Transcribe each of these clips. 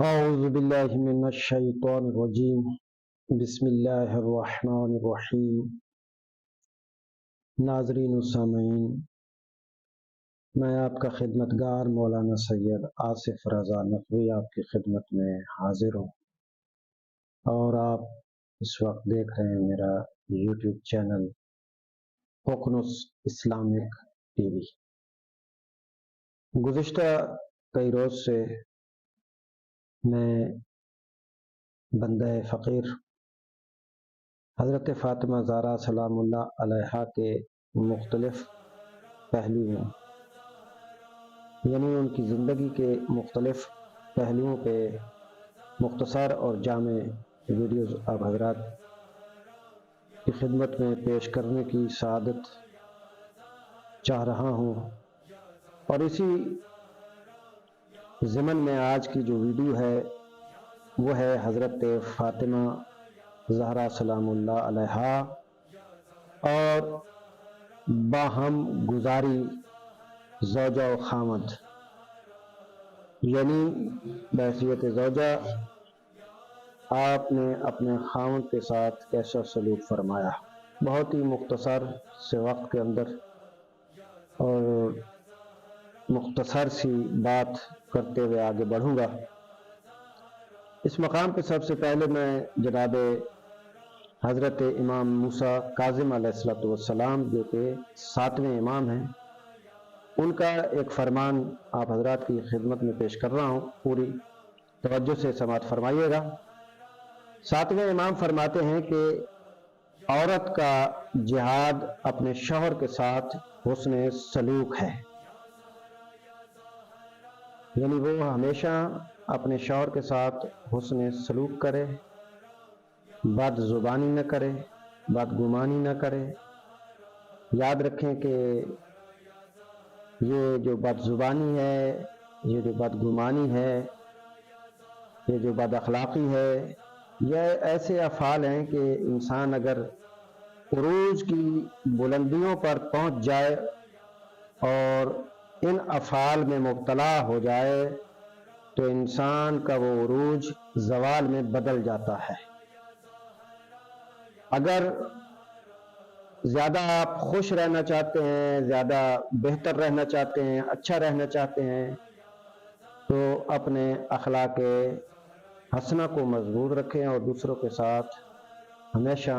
اعوذ باللہ من الشیطان الرجیم بسم اللہ الرحمن الرحیم۔ ناظرین و سامعین، میں آپ کا خدمتگار مولانا سید آصف رضا نقوی آپ کی خدمت میں حاضر ہوں، اور آپ اس وقت دیکھ رہے ہیں میرا یوٹیوب چینل ققنص اسلامک ٹی وی۔ گزشتہ کئی روز سے میں بندہ فقیر حضرت فاطمہ زہرا سلام اللہ علیہا کے مختلف پہلوؤں، یعنی ان کی زندگی کے مختلف پہلوؤں پہ مختصر اور جامع ویڈیوز آپ حضرات کی خدمت میں پیش کرنے کی سعادت چاہ رہا ہوں، اور اسی ضمن میں آج کی جو ویڈیو ہے وہ ہے حضرت فاطمہ زہرا سلام اللہ علیہا اور باہم گزاری زوجہ و خامد، یعنی بحیثیت زوجہ آپ نے اپنے خامد کے ساتھ کیسا سلوک فرمایا۔ بہت ہی مختصر سے وقت کے اندر اور مختصر سی بات کرتے ہوئے آگے بڑھوں گا۔ اس مقام پہ سب سے پہلے میں جناب حضرت امام موسیٰ کاظم علیہ السلام جو کہ 7ویں امام ہیں، ان کا ایک فرمان آپ حضرات کی خدمت میں پیش کر رہا ہوں، پوری توجہ سے سماعت فرمائیے گا۔ 7ویں امام فرماتے ہیں کہ عورت کا جہاد اپنے شوہر کے ساتھ حسن سلوک ہے، یعنی وہ ہمیشہ اپنے شوہر کے ساتھ حسن سلوک کرے، بد زبانی نہ کرے، بد گمانی نہ کرے۔ یاد رکھیں کہ یہ جو بد زبانی ہے، یہ جو بد گمانی ہے، یہ جو بد اخلاقی ہے، یہ ایسے افعال ہیں کہ انسان اگر عروج کی بلندیوں پر پہنچ جائے اور ان افعال میں مبتلا ہو جائے تو انسان کا وہ عروج زوال میں بدل جاتا ہے۔ اگر زیادہ آپ خوش رہنا چاہتے ہیں، زیادہ بہتر رہنا چاہتے ہیں، اچھا رہنا چاہتے ہیں، تو اپنے اخلاق حسنہ کو مضبوط رکھیں اور دوسروں کے ساتھ ہمیشہ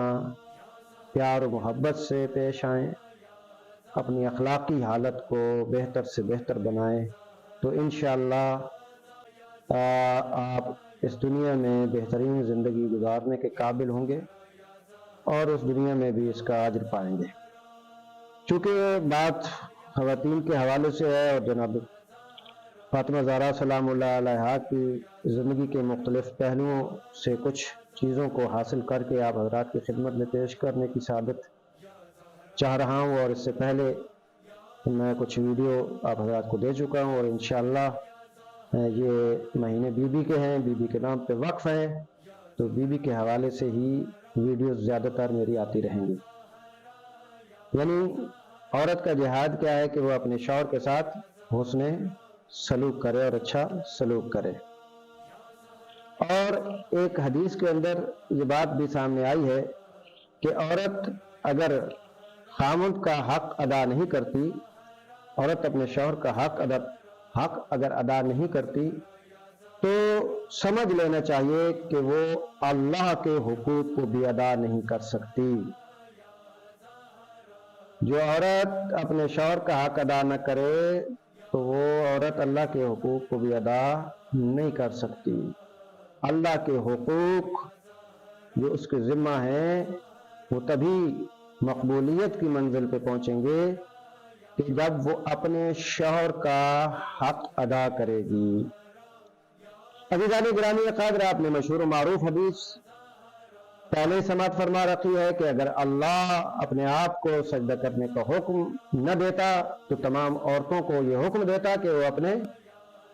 پیار و محبت سے پیش آئیں، اپنی اخلاقی حالت کو بہتر سے بہتر بنائیں، تو انشاءاللہ آپ اس دنیا میں بہترین زندگی گزارنے کے قابل ہوں گے اور اس دنیا میں بھی اس کا اجر پائیں گے۔ چونکہ بات خواتین کے حوالے سے ہے اور جناب فاطمہ زہرا سلام اللہ علیہا کی زندگی کے مختلف پہلوؤں سے کچھ چیزوں کو حاصل کر کے آپ حضرات کی خدمت میں پیش کرنے کی سعادت چاہ رہا ہوں، اور اس سے پہلے میں کچھ ویڈیو آپ حضرات کو دے چکا ہوں، اور انشاءاللہ یہ مہینے بی بی کے ہیں، بی بی کے نام پہ وقف ہیں، تو بی بی کے حوالے سے ہی ویڈیوز زیادہ تر میری آتی رہیں گی۔ یعنی عورت کا جہاد کیا ہے کہ وہ اپنے شوہر کے ساتھ حسن سلوک کرے اور اچھا سلوک کرے۔ اور ایک حدیث کے اندر یہ بات بھی سامنے آئی ہے کہ عورت اگر خامند کا حق ادا نہیں کرتی، عورت اپنے شوہر کا حق اگر ادا نہیں کرتی تو سمجھ لینا چاہیے کہ وہ اللہ کے حقوق کو بھی ادا نہیں کر سکتی۔ جو عورت اپنے شوہر کا حق ادا نہ کرے تو وہ عورت اللہ کے حقوق کو بھی ادا نہیں کر سکتی۔ اللہ کے حقوق جو اس کے ذمہ ہیں وہ تبھی مقبولیت کی منزل پہ پہنچیں گے کہ جب وہ اپنے شوہر کا حق ادا کرے گی۔ عزیزان گرامی قدر، آپ نے مشہور و معروف حدیث پہلے سماعت فرما رکھی ہے کہ اگر اللہ اپنے آپ کو سجدہ کرنے کا حکم نہ دیتا تو تمام عورتوں کو یہ حکم دیتا کہ وہ اپنے،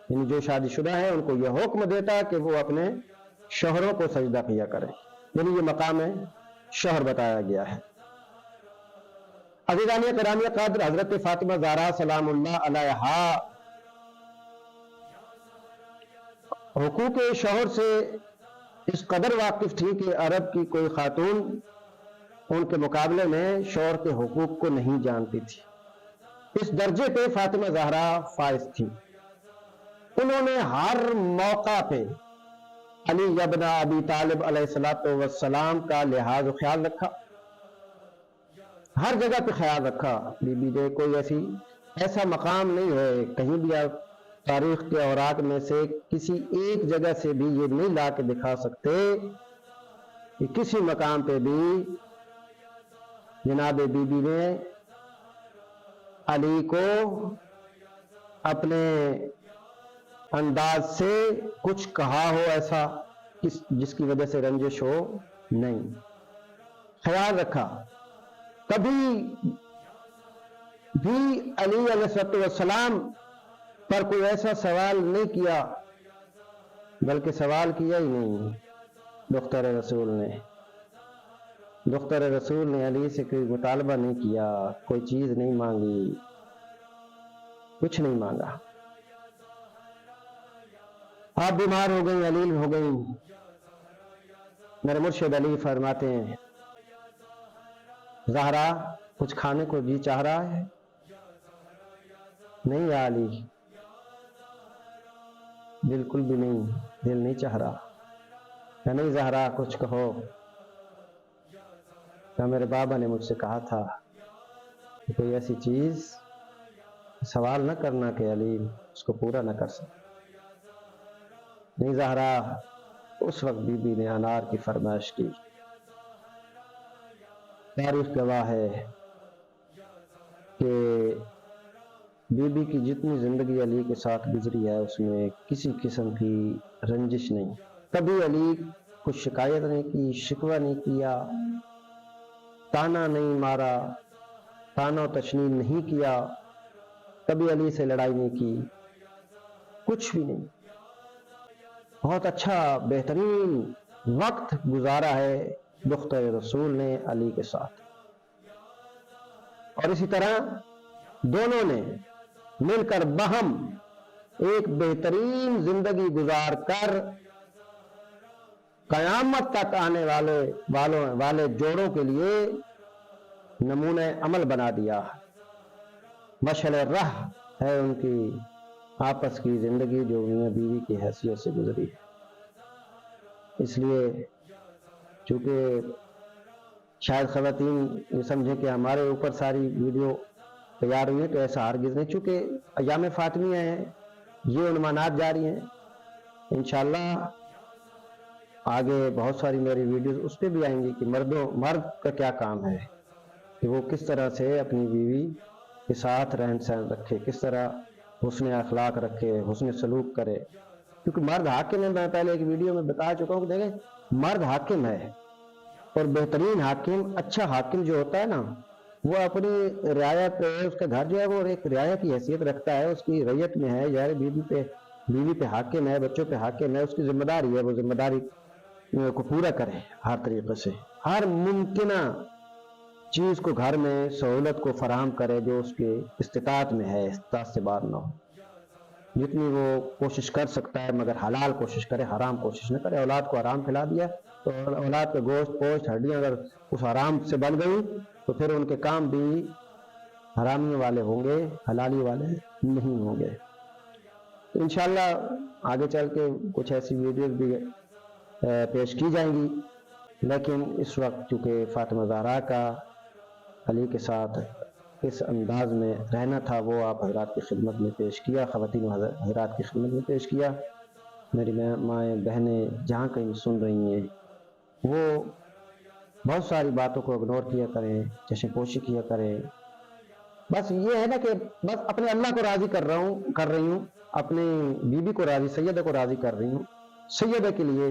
یعنی جو شادی شدہ ہیں ان کو یہ حکم دیتا کہ وہ اپنے شوہروں کو سجدہ کیا کریں، یعنی یہ مقام شوہر بتایا گیا ہے۔ عزیزان گرامی قدر، حضرت فاطمہ زہرا سلام اللہ علیہا حقوق شوہر سے اس قدر واقف تھی کہ عرب کی کوئی خاتون ان کے مقابلے میں شوہر کے حقوق کو نہیں جانتی تھی. اس درجے پہ فاطمہ زہرا فائز تھی. انہوں نے ہر موقع پہ علی ابن ابی طالب علیہ السلام کا لحاظ و خیال رکھا. ہر جگہ پہ خیال رکھا. بی بی نے کوئی ایسا مقام نہیں ہے، کہیں بھی آپ تاریخ کے اوراق میں سے کسی ایک جگہ سے بھی یہ نہیں لا کے دکھا سکتے کہ کسی مقام پہ بھی جناب بی بی نے علی کو اپنے انداز سے کچھ کہا ہو ایسا جس کی وجہ سے رنجش ہو. نہیں، خیال رکھا. کبھی بھی علی علیہ السلام پر کوئی ایسا سوال نہیں کیا، بلکہ سوال کیا ہی نہیں. دختر رسول نے علی سے کوئی مطالبہ نہیں کیا، کوئی چیز نہیں مانگی، کچھ نہیں مانگا. آپ بیمار ہو گئی، علیل ہو گئی، میرے مرشد علی فرماتے ہیں زہرا کچھ کھانے کو جی چاہ رہا ہے؟ نہیں یا علی، بالکل بھی نہیں، دل نہیں چاہ رہا. یا نہیں زہرا کچھ کہو. یا میرے بابا نے مجھ سے کہا تھا کہ کوئی ایسی چیز سوال نہ کرنا کہ علی اس کو پورا نہ کر سکے. نہیں زہرا. اس وقت بی بی نے انار کی فرمائش کی. تاریخ گواہ ہے کہ بی بی کی جتنی زندگی علی کے ساتھ گزری ہے اس میں کسی قسم کی رنجش نہیں. کبھی علی کو شکایت نہیں کی، شکوہ نہیں کیا، تانا نہیں مارا، تانا و تشنیع نہیں کیا، کبھی علی سے لڑائی نہیں کی، کچھ بھی نہیں. بہت اچھا بہترین وقت گزارا ہے دختر رسول نے علی کے ساتھ. اور اسی طرح دونوں نے مل کر باہم ایک بہترین زندگی گزار کر قیامت تک آنے والے جوڑوں کے لیے نمونہ عمل بنا دیا. مشعل راہ ہے ان کی آپس کی زندگی جو میاں بیوی کی حیثیت سے گزری ہے. اس لیے چونکہ شاید خواتین یہ سمجھیں کہ ہمارے اوپر ساری ویڈیو تیار ہوئی ہے، تو ایسا ہرگز نہیں. چونکہ ایام فاطمیہ ہیں، یہ عنوانات جاری ہیں. انشاءاللہ آگے بہت ساری میری ویڈیوز اس پہ بھی آئیں گی کہ مرد کا کیا کام ہے، کہ وہ کس طرح سے اپنی بیوی کے ساتھ رہن سہن رکھے، کس طرح حسن اخلاق رکھے، حسن سلوک کرے. کیونکہ مرد حاکم ہے. میں پہلے ایک ویڈیو میں بتا چکا ہوں کہ دیکھیں مرد حاکم ہے، اور بہترین حاکم، اچھا حاکم جو ہوتا ہے نا، وہ اپنی رعایت، اس کا گھر جو ہے وہ ایک رعایا کی حیثیت رکھتا ہے، اس کی رعیت میں ہے، یار بیوی پہ حاکم ہے، بچوں پہ حاکم ہے، اس کی ذمہ داری ہے وہ ذمہ داری کو پورا کرے ہر طریقے سے، ہر ممکنہ چیز کو گھر میں سہولت کو فراہم کرے جو اس کے استطاعت میں ہے، استطاعت سے باہر نہ ہو. جتنی وہ کوشش کر سکتا ہے مگر حلال کوشش کرے، حرام کوشش نہ کرے. اولاد کو حرام کھلا دیا تو اولاد کے گوشت پوشت ہڈیاں اگر اس حرام سے بن گئی تو پھر ان کے کام بھی حرامی والے ہوں گے، حلالی والے نہیں ہوں گے. انشاءاللہ آگے چل کے کچھ ایسی ویڈیوز بھی پیش کی جائیں گی. لیکن اس وقت چونکہ فاطمہ زہرا کا علی کے ساتھ اس انداز میں رہنا تھا، وہ آپ حضرات کی خدمت میں پیش کیا، خواتین حضرات کی خدمت میں پیش کیا. میری مائیں بہنیں جہاں کہیں سن رہی ہیں وہ بہت ساری باتوں کو اگنور کیا کریں، چشم پوشی کیا کریں. بس یہ ہے نا کہ بس اپنے اللہ کو راضی کر رہی ہوں، اپنی بیوی کو راضی، سیدہ کو راضی کر رہی ہوں. سیدہ کے لیے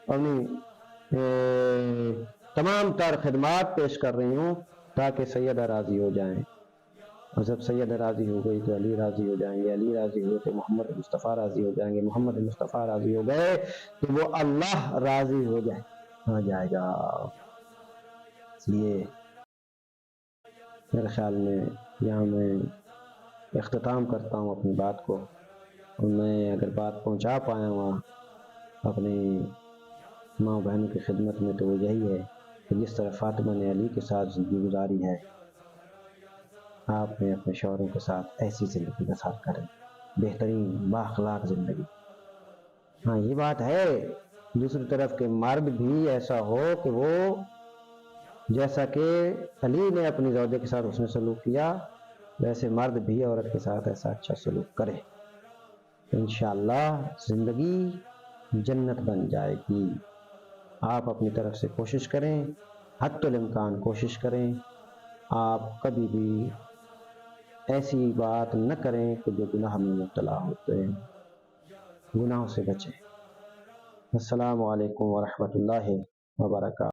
اپنی تمام تر خدمات پیش کر رہی ہوں تاکہ سیدہ راضی ہو جائیں. اور جب سیدہ راضی ہو گئی تو علی راضی ہو جائیں گے، علی راضی ہوئے تو محمد مصطفیٰ راضی ہو جائیں گے، محمد مصطفیٰ راضی ہو گئے تو وہ اللہ راضی ہو جائے گا. اس لیے میرے خیال میں یہاں میں اختتام کرتا ہوں اپنی بات کو. اور میں اگر بات پہنچا پایا ہوں اپنی ماں بہنوں کی خدمت میں تو وہ یہی ہے کہ جس طرح فاطمہ نے علی کے ساتھ زندگی گزاری ہے، آپ نے اپنے شوہروں کے ساتھ ایسی زندگی بسر کریں، بہترین بااخلاق زندگی۔ ہاں یہ بات ہے دوسری طرف کہ مرد بھی ایسا ہو کہ وہ جیسا کہ علی نے اپنی زوجہ کے ساتھ اس نے سلوک کیا، ویسے مرد بھی عورت کے ساتھ ایسا اچھا سلوک کرے، انشاءاللہ زندگی جنت بن جائے گی۔ آپ اپنی طرف سے کوشش کریں، حتی الامکان کوشش کریں، آپ کبھی بھی ایسی بات نہ کریں کہ جو گناہ میں مبتلا ہوتے ہیں، گناہوں سے بچیں۔ السلام علیکم ورحمۃ اللہ وبرکاتہ۔